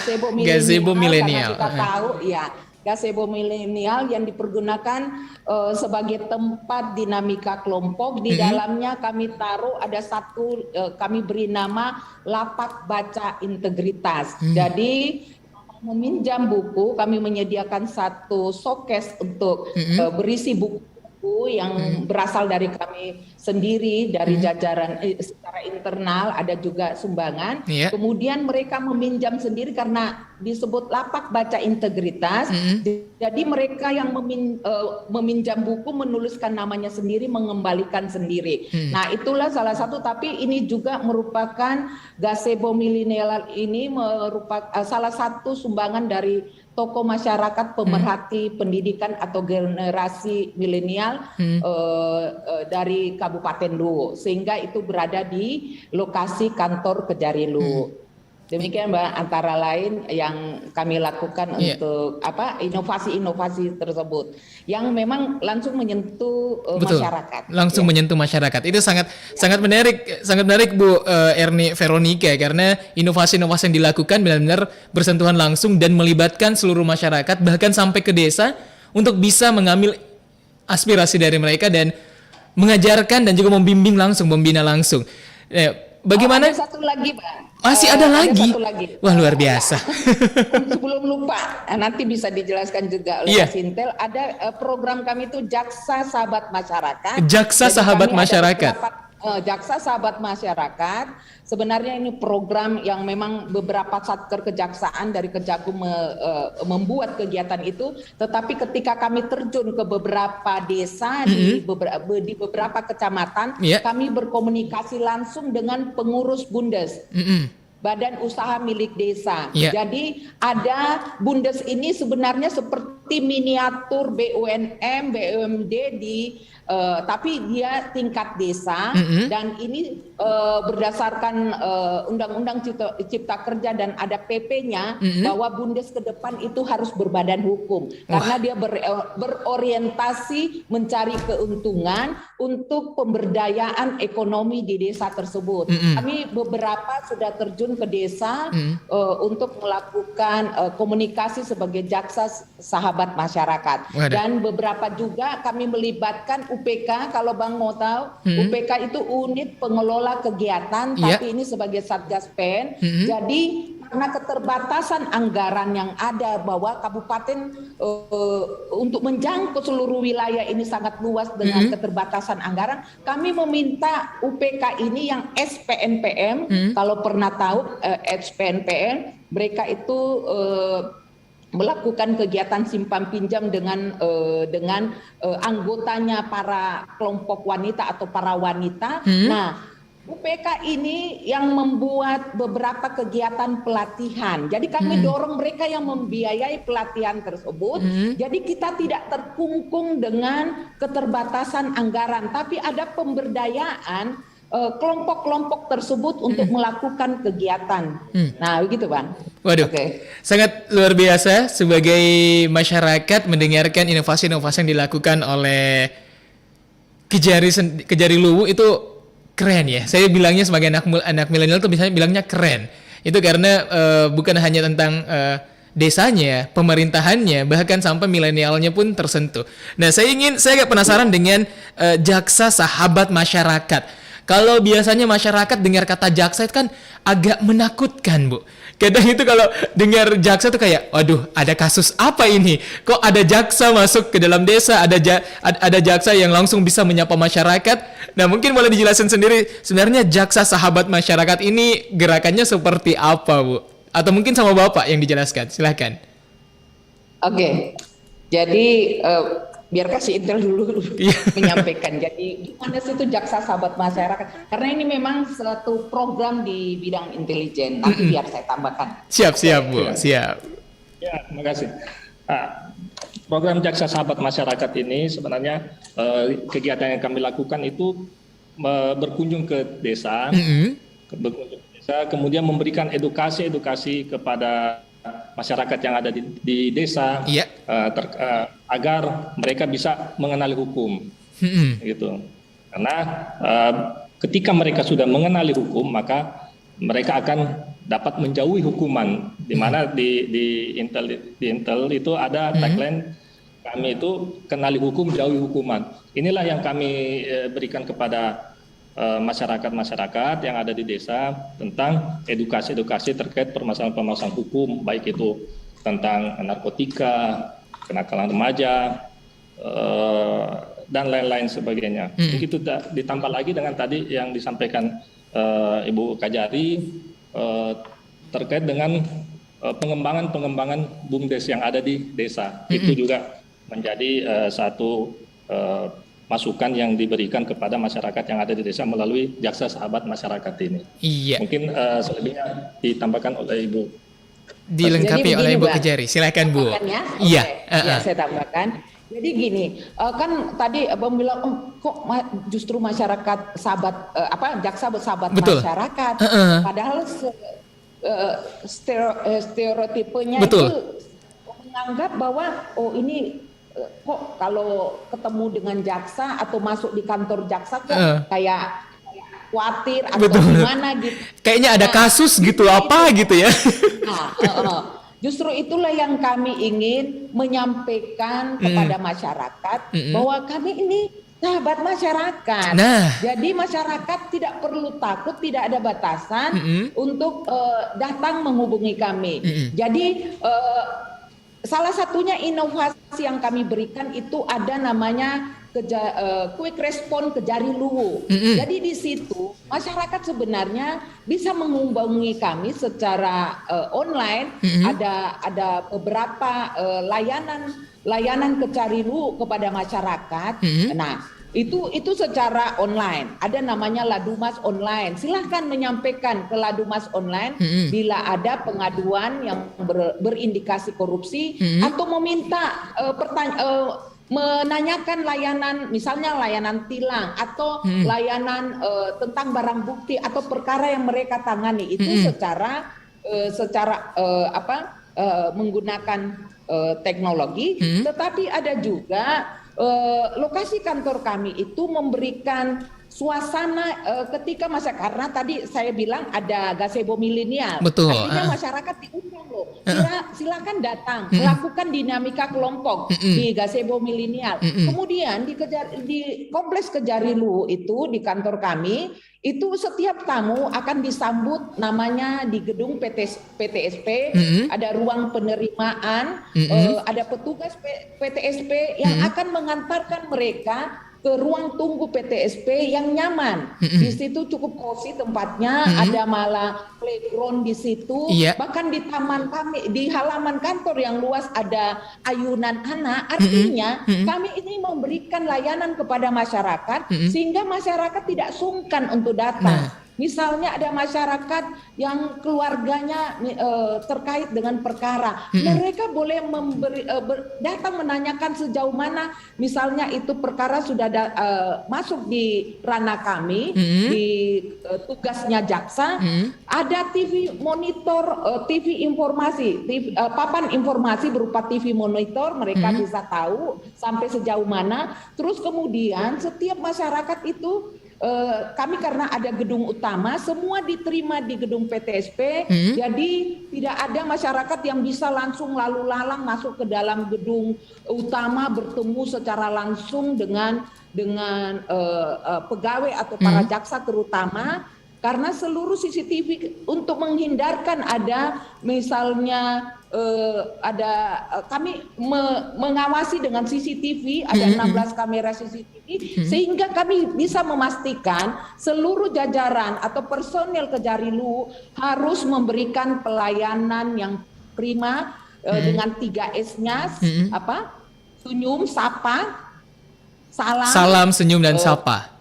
gazebo milenial. Kita tahu ya, gazebo milenial yang dipergunakan sebagai tempat dinamika kelompok. Di dalamnya kami taruh ada kami beri nama lapak baca integritas. Jadi meminjam buku, kami menyediakan satu showcase untuk berisi buku yang berasal dari kami sendiri, dari jajaran secara internal, ada juga sumbangan. Kemudian mereka meminjam sendiri karena disebut lapak baca integritas. Jadi mereka yang meminjam buku menuliskan namanya sendiri, mengembalikan sendiri. Nah, itulah salah satu, tapi ini juga merupakan gazebo milenial ini merupakan salah satu sumbangan dari tokoh masyarakat pemerhati pendidikan atau generasi milenial dari Kabupaten Luwu, sehingga itu berada di lokasi kantor Kejarilu. Demikian Mbak, antara lain yang kami lakukan untuk inovasi-inovasi tersebut yang memang langsung menyentuh masyarakat. Langsung menyentuh masyarakat. Itu sangat menarik Bu Erni Veronica, karena inovasi-inovasi yang dilakukan benar-benar bersentuhan langsung dan melibatkan seluruh masyarakat, bahkan sampai ke desa untuk bisa mengambil aspirasi dari mereka dan mengajarkan dan juga membimbing langsung, membina langsung. Bagaimana? Ada satu lagi, Mbak. Masih ada lagi? Satu lagi. Wah, luar biasa. Sebelum lupa, nanti bisa dijelaskan juga oleh Pak Sintel. Ada program kami itu Jaksa Sahabat Masyarakat. Jaksa Sahabat Masyarakat. Jaksa Sahabat Masyarakat. Sebenarnya ini program yang memang beberapa satker kejaksaan dari Kejagung membuat kegiatan itu, tetapi ketika kami terjun ke beberapa desa di beberapa kecamatan, kami berkomunikasi langsung dengan pengurus BUMDes. Badan usaha milik desa. Jadi ada BUMDes ini sebenarnya seperti miniatur BUMN, BUMD tapi dia tingkat desa, dan ini berdasarkan Undang-Undang Cipta Kerja dan ada PP-nya bahwa BUMDes ke depan itu harus berbadan hukum karena dia berorientasi mencari keuntungan untuk pemberdayaan ekonomi di desa tersebut. Kami beberapa sudah terjun ke desa untuk melakukan komunikasi sebagai jaksa sahabat masyarakat. Dan beberapa juga kami melibatkan UPK. Kalau Bang mau tahu, UPK itu unit pengelola kegiatan, tapi ini sebagai Satgas PEN. Jadi karena keterbatasan anggaran yang ada, bahwa kabupaten untuk menjangkau seluruh wilayah ini sangat luas dengan keterbatasan anggaran, kami meminta UPK ini yang SPNPM, kalau pernah tahu SPNPM, mereka itu melakukan kegiatan simpan pinjam dengan anggotanya para kelompok wanita atau para wanita. Nah, UPK ini yang membuat beberapa kegiatan pelatihan. Jadi kami dorong mereka yang membiayai pelatihan tersebut. Jadi kita tidak terkungkung dengan keterbatasan anggaran, tapi ada pemberdayaan kelompok-kelompok tersebut untuk melakukan kegiatan. Nah, begitu Bang. Waduh, sangat luar biasa sebagai masyarakat mendengarkan inovasi-inovasi yang dilakukan oleh Kejari Luwu itu keren ya. Saya bilangnya sebagai anak milenial tuh misalnya bilangnya keren. Itu karena bukan hanya tentang desanya, pemerintahannya, bahkan sampai milenialnya pun tersentuh. Nah, saya agak penasaran dengan jaksa sahabat masyarakat. Kalau biasanya masyarakat dengar kata jaksa itu kan agak menakutkan, Bu. Kadang itu kalau dengar jaksa itu kayak, waduh, ada kasus apa ini? Kok ada jaksa masuk ke dalam desa, ada jaksa yang langsung bisa menyapa masyarakat? Nah, mungkin boleh dijelasin sendiri, sebenarnya jaksa sahabat masyarakat ini gerakannya seperti apa, Bu? Atau mungkin sama Bapak yang dijelaskan, silahkan. Oke, jadi biar kasih intel dulu menyampaikan. Jadi gimana sih itu jaksa sahabat masyarakat? Karena ini memang suatu program di bidang intelijen. Nanti biar saya tambahkan. Siap Bu, siap. Ya, terima kasih. Program jaksa sahabat masyarakat ini sebenarnya kegiatan yang kami lakukan itu berkunjung ke desa, kemudian memberikan edukasi kepada masyarakat yang ada di desa, agar mereka bisa mengenali hukum, gitu. Karena ketika mereka sudah mengenali hukum, maka mereka akan dapat menjauhi hukuman. Di mana di Intel itu ada tagline kami itu kenali hukum, jauhi hukuman. Inilah yang kami berikan kepada masyarakat yang ada di desa tentang edukasi terkait permasalahan hukum, baik itu tentang narkotika, kenakalan remaja, dan lain-lain sebagainya. Begitu ditambah lagi dengan tadi yang disampaikan Ibu Kajari terkait dengan pengembangan BUMDes yang ada di desa. Itu juga menjadi satu masukan yang diberikan kepada masyarakat yang ada di desa melalui jaksa sahabat masyarakat ini. Iya. Mungkin selebihnya ditambahkan oleh Ibu. Dilengkapi oleh Ibu Kejari. Silakan Bu. Ya? Iya. Ya, saya tambahkan. Jadi gini, kan tadi Abang bilang kok justru masyarakat sahabat jaksa sahabat masyarakat. Padahal stereotipenya itu menganggap bahwa ini kok kalau ketemu dengan jaksa atau masuk di kantor jaksa kok kayak khawatir atau gimana gitu. Kayaknya ada kasus gitu apa gitu ya. Justru itulah yang kami ingin menyampaikan kepada masyarakat bahwa kami ini sahabat masyarakat. Jadi masyarakat tidak perlu takut, tidak ada batasan untuk datang menghubungi kami. Jadi salah satunya inovasi yang kami berikan itu ada namanya quick response Kejari Luwu. Jadi di situ masyarakat sebenarnya bisa menghubungi kami secara online. Ada beberapa layanan Kejari Luwu kepada masyarakat. Nah, itu secara online. Ada namanya Ladumas Online. Silahkan menyampaikan ke Ladumas Online bila ada pengaduan yang berindikasi korupsi atau meminta menanyakan layanan, misalnya layanan tilang atau layanan tentang barang bukti atau perkara yang mereka tangani. Itu secara menggunakan teknologi. Tetapi ada juga lokasi kantor kami itu memberikan suasana ketika karena tadi saya bilang ada gazebo milenial. Artinya masyarakat diundang loh. Silakan datang, melakukan dinamika kelompok di gazebo milenial. Kemudian di kompleks Kejari Luwu itu di kantor kami itu setiap tamu akan disambut namanya di gedung PTSP, ada ruang penerimaan, ada petugas PTSP yang akan mengantarkan mereka ke ruang tunggu PTSP yang nyaman. Di situ cukup cozy tempatnya, ada malah playground di situ. Bahkan di taman kami, di halaman kantor yang luas ada ayunan anak. Artinya kami ini memberikan layanan kepada masyarakat sehingga masyarakat tidak sungkan untuk datang. Misalnya ada masyarakat yang keluarganya terkait dengan perkara, mereka boleh datang menanyakan sejauh mana misalnya itu perkara sudah masuk di ranah kami, di tugasnya jaksa, ada TV monitor, TV informasi, papan informasi berupa TV monitor, mereka bisa tahu sampai sejauh mana. Terus kemudian setiap masyarakat itu kami karena ada gedung utama, semua diterima di gedung PTSP, jadi tidak ada masyarakat yang bisa langsung lalu lalang masuk ke dalam gedung utama bertemu secara langsung dengan pegawai atau para jaksa terutama, karena seluruh CCTV untuk menghindarkan ada misalnya kami mengawasi dengan CCTV, ada 16 kamera CCTV, sehingga kami bisa memastikan seluruh jajaran atau personel Kejarilu harus memberikan pelayanan yang prima dengan 3S-nya, senyum, sapa, Salam, senyum, dan sapa.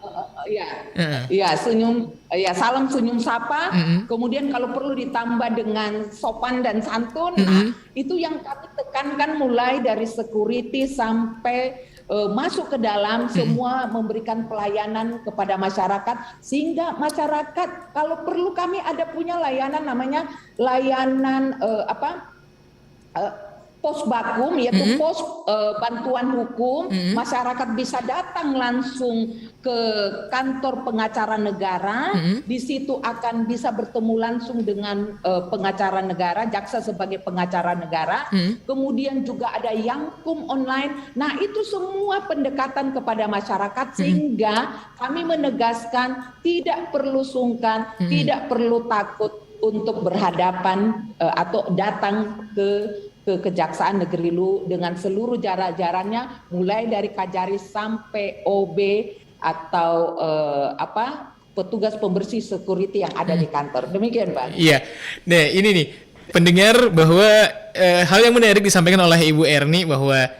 Senyum, salam, senyum, sapa. Kemudian kalau perlu ditambah dengan sopan dan santun. Nah, itu yang kami tekankan mulai dari security sampai masuk ke dalam, semua memberikan pelayanan kepada masyarakat, sehingga masyarakat kalau perlu kami ada punya layanan namanya layanan pos bakum, yaitu pos bantuan hukum. Masyarakat bisa datang langsung ke kantor pengacara negara, di situ akan bisa bertemu langsung dengan pengacara negara, jaksa sebagai pengacara negara. Kemudian juga ada Yangkum online. Nah, itu semua pendekatan kepada masyarakat, sehingga kami menegaskan tidak perlu sungkan, tidak perlu takut untuk berhadapan atau datang ke Kejaksaan Negeri Lu dengan seluruh jajarannya, mulai dari Kajaris sampai OB atau petugas pembersih security yang ada di kantor. Demikian, Pak. Iya. Nah, ini nih pendengar bahwa hal yang menarik disampaikan oleh Ibu Erni bahwa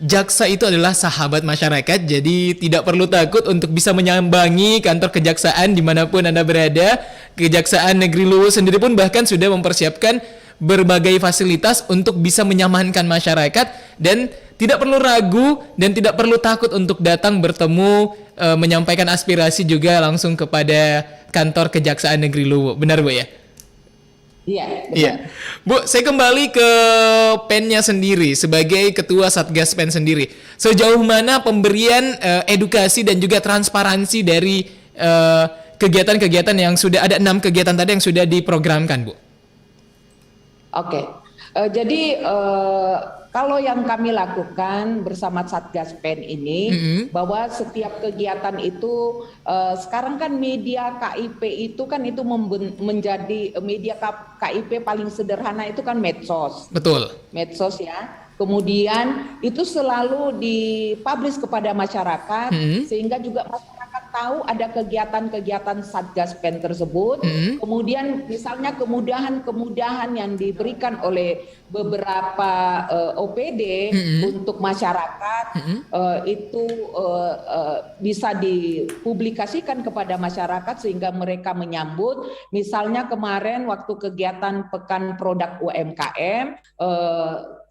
jaksa itu adalah sahabat masyarakat, jadi tidak perlu takut untuk bisa menyambangi kantor kejaksaan dimanapun Anda berada. Kejaksaan Negeri Luwu sendiri pun bahkan sudah mempersiapkan berbagai fasilitas untuk bisa menyamankan masyarakat, dan tidak perlu ragu dan tidak perlu takut untuk datang bertemu, menyampaikan aspirasi juga langsung kepada kantor Kejaksaan Negeri Luwu. Benar, Bu ya? Iya, benar. Iya. Bu, saya kembali ke PEN-nya sendiri sebagai ketua Satgas PEN sendiri. Sejauh mana pemberian edukasi dan juga transparansi dari kegiatan-kegiatan yang sudah ada 6 kegiatan tadi yang sudah diprogramkan, Bu? Oke, jadi kalau yang kami lakukan bersama Satgas PEN ini, bahwa setiap kegiatan itu sekarang kan media KIP itu kan itu menjadi media KIP paling sederhana itu kan medsos. Betul. Medsos ya. Kemudian itu selalu dipublish kepada masyarakat, sehingga juga masyarakat tahu ada kegiatan-kegiatan Satgas PEN tersebut. Kemudian misalnya kemudahan-kemudahan yang diberikan oleh beberapa OPD untuk masyarakat, itu bisa dipublikasikan kepada masyarakat sehingga mereka menyambut. Misalnya kemarin waktu kegiatan Pekan Produk UMKM,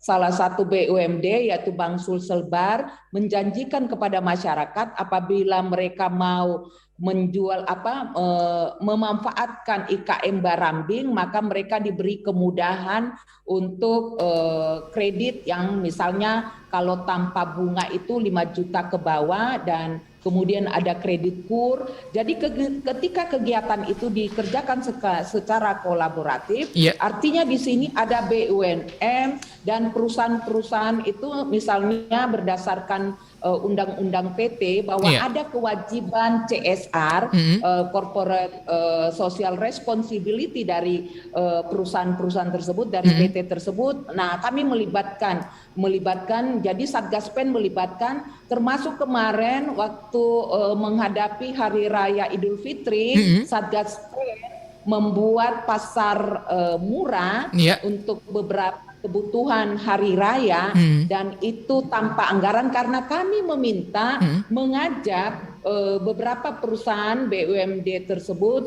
salah satu BUMD yaitu Bang Sulsel Bar menjanjikan kepada masyarakat apabila mereka mau menjual memanfaatkan IKM Barambing, maka mereka diberi kemudahan untuk kredit yang misalnya kalau tanpa bunga itu 5 juta ke bawah, dan kemudian ada kredit kur. Jadi ketika kegiatan itu dikerjakan secara kolaboratif, artinya di sini ada BUMN dan perusahaan-perusahaan itu misalnya berdasarkan undang-undang PT bahwa ada kewajiban CSR, corporate social responsibility dari perusahaan-perusahaan tersebut, dari PT tersebut. Nah, kami melibatkan jadi Satgas PEN melibatkan, termasuk kemarin waktu menghadapi Hari Raya Idul Fitri, Satgas PEN membuat pasar murah untuk beberapa kebutuhan hari raya, dan itu tanpa anggaran karena kami meminta mengajak beberapa perusahaan BUMD tersebut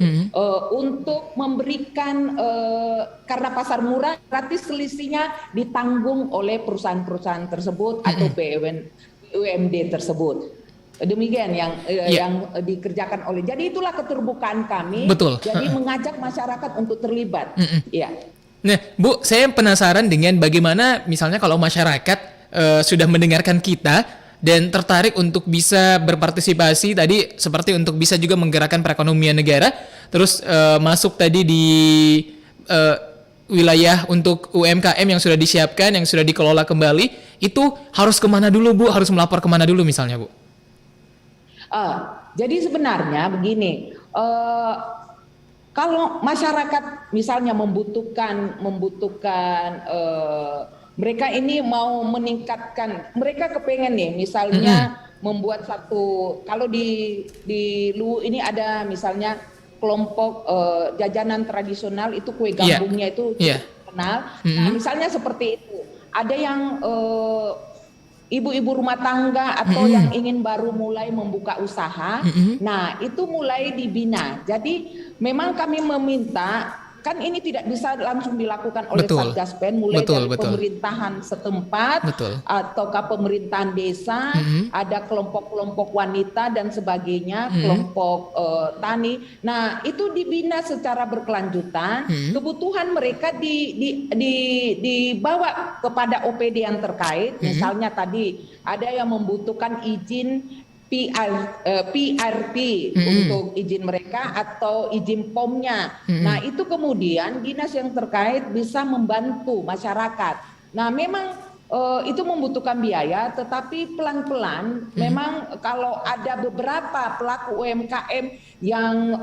untuk memberikan karena pasar murah, berarti selisihnya ditanggung oleh perusahaan-perusahaan tersebut atau BUMD tersebut. Demikian yang dikerjakan oleh. Jadi itulah keterbukaan kami. Betul. Jadi mengajak masyarakat untuk terlibat. Ya. Nah, Bu, saya penasaran dengan bagaimana misalnya kalau masyarakat sudah mendengarkan kita dan tertarik untuk bisa berpartisipasi tadi seperti untuk bisa juga menggerakkan perekonomian negara, terus masuk tadi di wilayah untuk UMKM yang sudah disiapkan, yang sudah dikelola kembali, itu harus kemana dulu, Bu? Harus melapor kemana dulu misalnya, Bu? Jadi sebenarnya begini, kalau masyarakat misalnya membutuhkan mereka ini mau meningkatkan, mereka kepengen nih misalnya membuat satu, kalau di Luwu ini ada misalnya kelompok jajanan tradisional itu kue gambungnya itu terkenal. Nah, misalnya seperti itu, ada yang ibu-ibu rumah tangga atau yang ingin baru mulai membuka usaha, nah itu mulai dibina. Jadi memang kami meminta, kan ini tidak bisa langsung dilakukan oleh Satgaspen, mulai dari pemerintahan setempat ataukah pemerintahan desa, ada kelompok-kelompok wanita dan sebagainya, kelompok tani. Nah itu dibina secara berkelanjutan, kebutuhan mereka dibawa kepada OPD yang terkait. Misalnya tadi ada yang membutuhkan izin PRP untuk izin mereka atau izin POM-nya. Nah itu kemudian dinas yang terkait bisa membantu masyarakat. Nah memang itu membutuhkan biaya, tetapi pelan-pelan memang kalau ada beberapa pelaku UMKM yang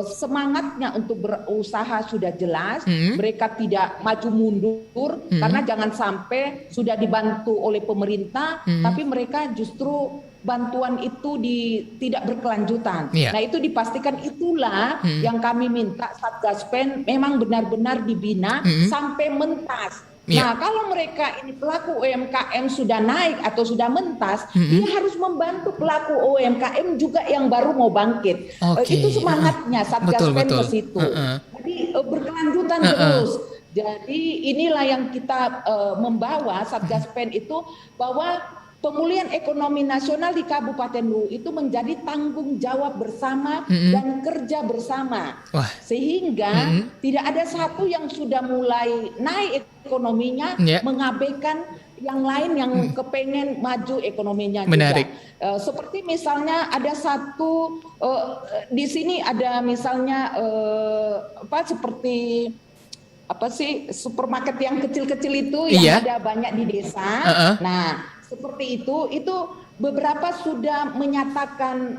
semangatnya untuk berusaha sudah jelas, mereka tidak maju mundur karena jangan sampai sudah dibantu oleh pemerintah, tapi mereka justru bantuan itu tidak berkelanjutan. Nah itu dipastikan, itulah yang kami minta Satgaspen memang benar-benar dibina sampai mentas. Nah kalau mereka ini pelaku UMKM sudah naik atau sudah mentas, dia harus membantu pelaku UMKM juga yang baru mau bangkit. Itu semangatnya Satgaspen ke situ. Jadi berkelanjutan terus. Jadi inilah yang kita membawa Satgaspen itu, bahwa pemulihan ekonomi nasional di Kabupaten Luwu itu menjadi tanggung jawab bersama dan kerja bersama. Sehingga tidak ada satu yang sudah mulai naik ekonominya mengabaikan yang lain yang kepengen maju ekonominya. Menarik. Juga. Seperti misalnya ada satu di sini ada misalnya seperti supermarket yang kecil-kecil itu yang ada banyak di desa. Nah seperti itu beberapa sudah menyatakan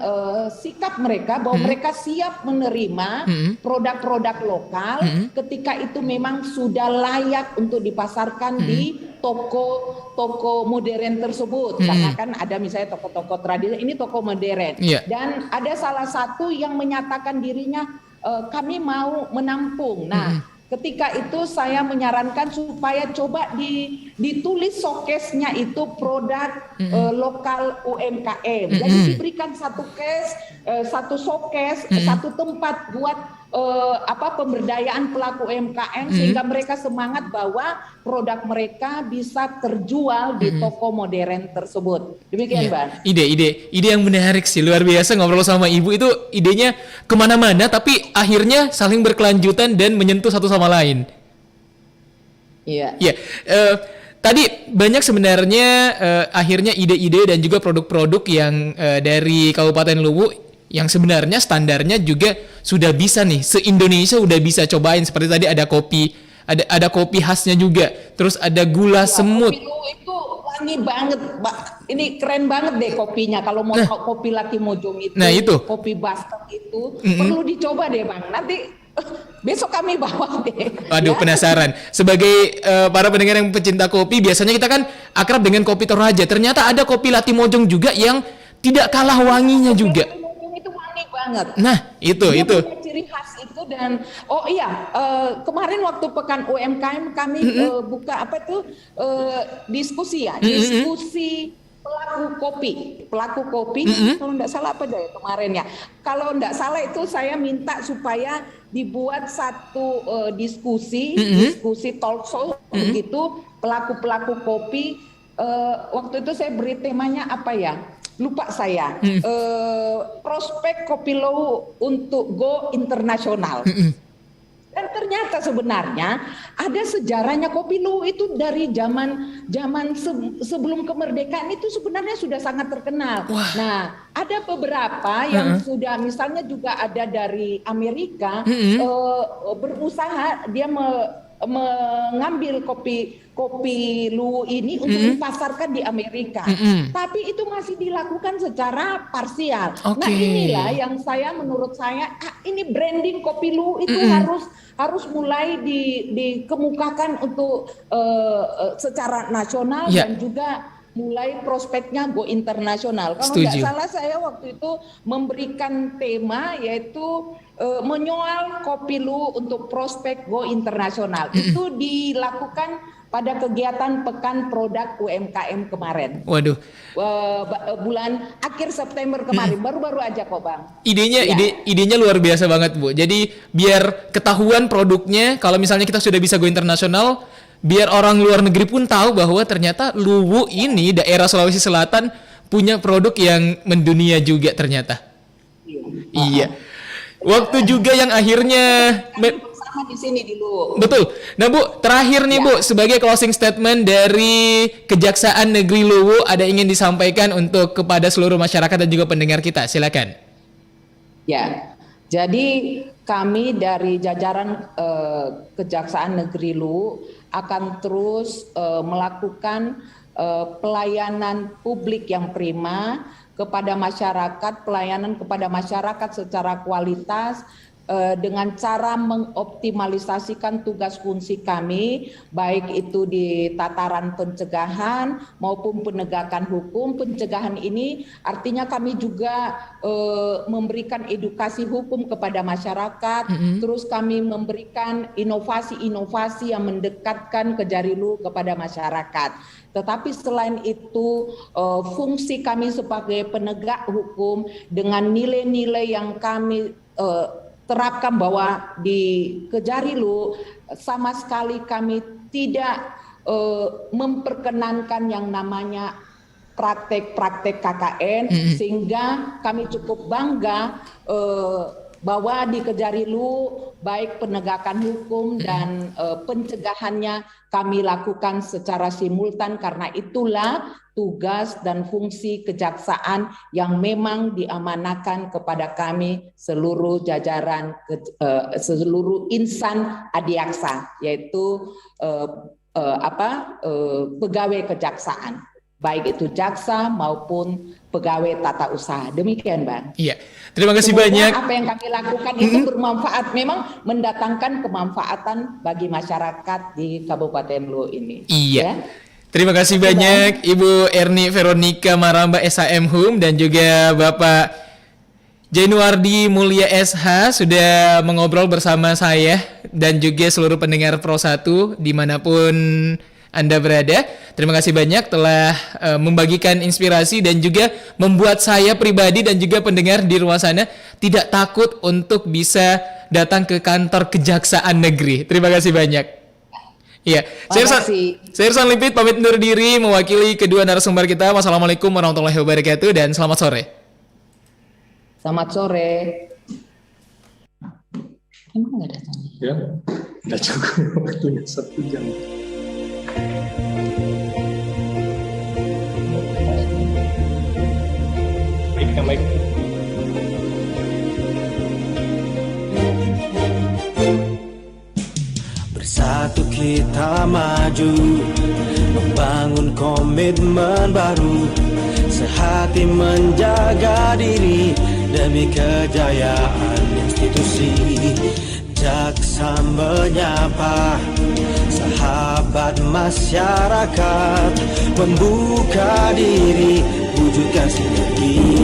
sikap mereka bahwa mereka siap menerima produk-produk lokal ketika itu memang sudah layak untuk dipasarkan di toko modern tersebut. Karena kan ada misalnya toko-toko tradisional, ini toko modern. Dan ada salah satu yang menyatakan dirinya kami mau menampung. Nah ketika itu saya menyarankan supaya coba ditulis showcase-nya itu produk lokal UMKM. Jadi diberikan satu showcase, satu tempat buat pemberdayaan pelaku UMKM sehingga mereka semangat bahwa produk mereka bisa terjual di toko modern tersebut. Demikian, Bang. Ide yang menarik sih, luar biasa ngobrol sama Ibu itu, idenya kemana-mana tapi akhirnya saling berkelanjutan dan menyentuh satu sama lain. Iya. Tadi banyak sebenarnya akhirnya ide-ide dan juga produk-produk yang dari Kabupaten Luwu yang sebenarnya standarnya juga sudah bisa nih, se-Indonesia udah bisa cobain. Seperti tadi ada kopi, ada kopi khasnya juga, terus ada gula semut. Kopi Luwu itu wangi banget, Mbak. Ini keren banget deh kopinya. Kalau mau kopi Latimojong itu, kopi Bastard itu perlu dicoba deh, Bang. Nanti besok kami bawa deh. Aduh, penasaran. Sebagai para pendengar yang pecinta kopi, biasanya kita kan akrab dengan kopi Toraja. Ternyata ada kopi Latimojong juga yang tidak kalah wanginya juga. Itu wangi banget. Nah, itu. Punya ciri khas itu. Dan kemarin waktu Pekan UMKM kami buka diskusi pelaku kopi, kalau tidak salah apa aja ya kemarin ya. Kalau tidak salah itu saya minta supaya dibuat satu diskusi talk show begitu pelaku kopi. Waktu itu saya beri temanya apa ya? Lupa saya. Prospek Kopi Luwuk untuk go internasional. Dan ternyata sebenarnya ada sejarahnya Kopi Luwuk itu dari zaman sebelum kemerdekaan itu sebenarnya sudah sangat terkenal. Wah. Nah, ada beberapa yang sudah, misalnya juga ada dari Amerika berusaha dia mengambil kopi Luwuk ini untuk dipasarkan di Amerika. Tapi itu masih dilakukan secara parsial. Nah, inilah yang menurut saya ini branding Kopi Luwuk itu harus mulai dikemukakan untuk secara nasional dan juga mulai prospeknya go internasional. Kalau nggak salah saya waktu itu memberikan tema yaitu menyoal Kopi Luwuk untuk prospek go internasional. Itu dilakukan pada kegiatan Pekan Produk UMKM kemarin. Waduh. Bulan akhir September kemarin, baru-baru aja kok Bang. Idenya luar biasa banget Bu. Jadi biar ketahuan produknya, kalau misalnya kita sudah bisa go internasional, biar orang luar negeri pun tahu bahwa ternyata Luwuk ini daerah Sulawesi Selatan punya produk yang mendunia juga ternyata. Iya. Waktu juga yang akhirnya sama di sini di Luwuk. Betul. Nah Bu, terakhir nih Bu, sebagai closing statement dari Kejaksaan Negeri Luwuk, ada ingin disampaikan untuk kepada seluruh masyarakat dan juga pendengar kita, silakan. Ya, jadi kami dari jajaran Kejaksaan Negeri Luwuk akan terus melakukan pelayanan publik yang prima kepada masyarakat, pelayanan kepada masyarakat secara kualitas dengan cara mengoptimalisasikan tugas fungsi kami, baik itu di tataran pencegahan maupun penegakan hukum. Pencegahan ini artinya kami juga memberikan edukasi hukum kepada masyarakat, terus kami memberikan inovasi-inovasi yang mendekatkan Kejari Luwuk kepada masyarakat. Tetapi selain itu fungsi kami sebagai penegak hukum dengan nilai-nilai yang kami terapkan bahwa di Kejari Luwuk sama sekali kami tidak memperkenankan yang namanya praktek-praktek KKN, sehingga kami cukup bangga bahwa di Kejari Luwuk baik penegakan hukum dan pencegahannya kami lakukan secara simultan, karena itulah tugas dan fungsi kejaksaan yang memang diamanahkan kepada kami seluruh jajaran seluruh insan adiaksa, yaitu pegawai kejaksaan, baik itu jaksa maupun pegawai tata usaha. Demikian Bang. Iya. Terima kasih semoga banyak. Apa yang kami lakukan itu bermanfaat, memang mendatangkan kemanfaatan bagi masyarakat di Kabupaten Luwuk ini. Iya. Ya? Terima kasih banyak Ibu Erni Veronica Maramba SHM Hum dan juga Bapak Jainuardi Mulia SH sudah mengobrol bersama saya dan juga seluruh pendengar Pro 1 dimanapun Anda berada. Terima kasih banyak telah membagikan inspirasi dan juga membuat saya pribadi dan juga pendengar di luar sana tidak takut untuk bisa datang ke kantor Kejaksaan Negeri. Terima kasih banyak. Iya, saya Irsan Lipit pamit undur diri mewakili kedua narasumber kita. Wassalamualaikum warahmatullahi wabarakatuh dan selamat sore. Selamat sore. Emang nggak ada tanya? Ya, nggak cukup waktunya 1 jam. Baik. Bersatu kita maju, membangun komitmen baru, sehati menjaga diri demi kejayaan institusi. Jaksa menyapa sahabat masyarakat, membuka diri, wujudkan sinergi.